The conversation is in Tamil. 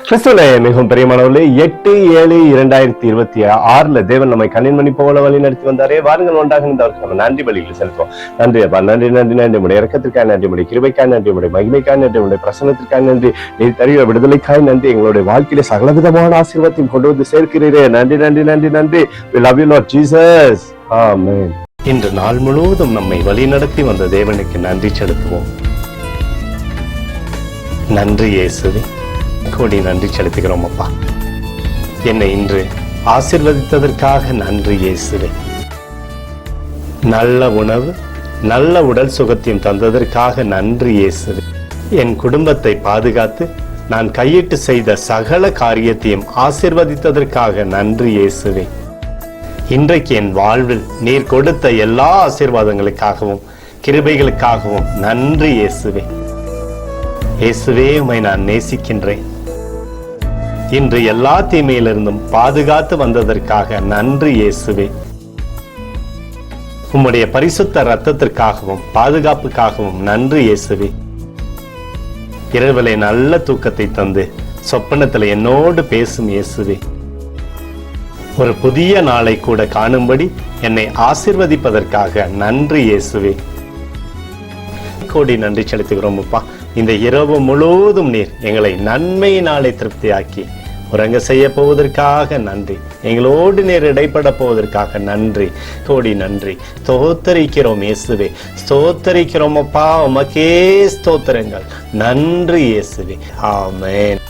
கிறிஸ்துவிலே மிகவும் பிரியமானவர்களே, 8/7/2026 தேவன் நம்மை கண்ணின்மணி போல வழி நடத்தி வந்தாரே. வாருங்கள் ஒன்றாக நம்ம நன்றி பலியில் செலுத்துவோம். நன்றி அப்பா, நன்றி நன்றி நன்றி. உடைய இறக்கத்திற்காக நன்றி, உடைய கிருபைக்காய் நன்றி, உடைய மகிமைக்காய் நன்றி, உடைய பிரசன்னத்திற்காக நன்றி, நீ தருகிற விடுதலைக்காய் நன்றி. எங்களுடைய வாழ்க்கையில சகலவிதமான ஆசீர்வாதத்தையும் கொண்டு வந்து சேர்க்கிறீரே. நன்றி நன்றி நன்றி நன்றி. We love you Lord Jesus. Amen. இன்று நாள் முழுவதும் நம்மை வழி நடத்தி வந்த தேவனுக்கு நன்றி செலுத்துவோம். நன்றி இயேசுவே, கோடி நன்றி செலுத்துகிறோம் அப்பா. என்னை இன்று ஆசீர்வதித்ததற்காக நன்றி இயேசுவே. நல்ல உணவு, நல்ல உடல் சுகத்தையும் தந்ததற்காக நன்றி இயேசுவே. என் குடும்பத்தை பாதுகாத்து நான் கையிட்டு செய்த சகல காரியத்தையும் ஆசீர்வதித்ததற்காக நன்றி இயேசுவே. இன்றைக்கு என் வாழ்வில் நீர் கொடுத்த எல்லா ஆசீர்வாதங்களுக்காகவும் கிருபைகளுக்காகவும் நன்றி இயேசுவே. இயேசுவே, உம்மை நான் நேசிக்கின்றேன். இன்று எல்லா தீமையிலிருந்தும் பாதுகாத்து வந்ததற்காக நன்றி இயேசுவே. உம்முடைய பரிசுத்த இரத்தத்திற்காகவும் பாதுகாப்புக்காகவும் நன்றி இயேசுவே. இரவிலே நல்ல தூக்கத்தை தந்து சொப்பனத்தில் என்னோடு பேசும் இயேசுவே. ஒரு புதிய நாளை கூட காணும்படி என்னை ஆசீர்வதிப்பதற்காக நன்றி இயேசுவே. கோடி நன்றி செலுத்துகிறோம் அப்பா. இந்த இரவு முழுவதும் நீர் எங்களை நன்மையினாலே திருப்தியாக்கி உறங்க செய்ய போவதற்காக நன்றி. எங்களோடு நீர் இடைப்பட போவதற்காக நன்றி, கோடி நன்றி. ஸ்தோத்தரிக்கிறோம் இயேசுவே, ஸ்தோத்தரிக்கிறோம் அப்பா. உமக்கே ஸ்தோத்திரங்கள். நன்றி இயேசுவே. ஆமென்.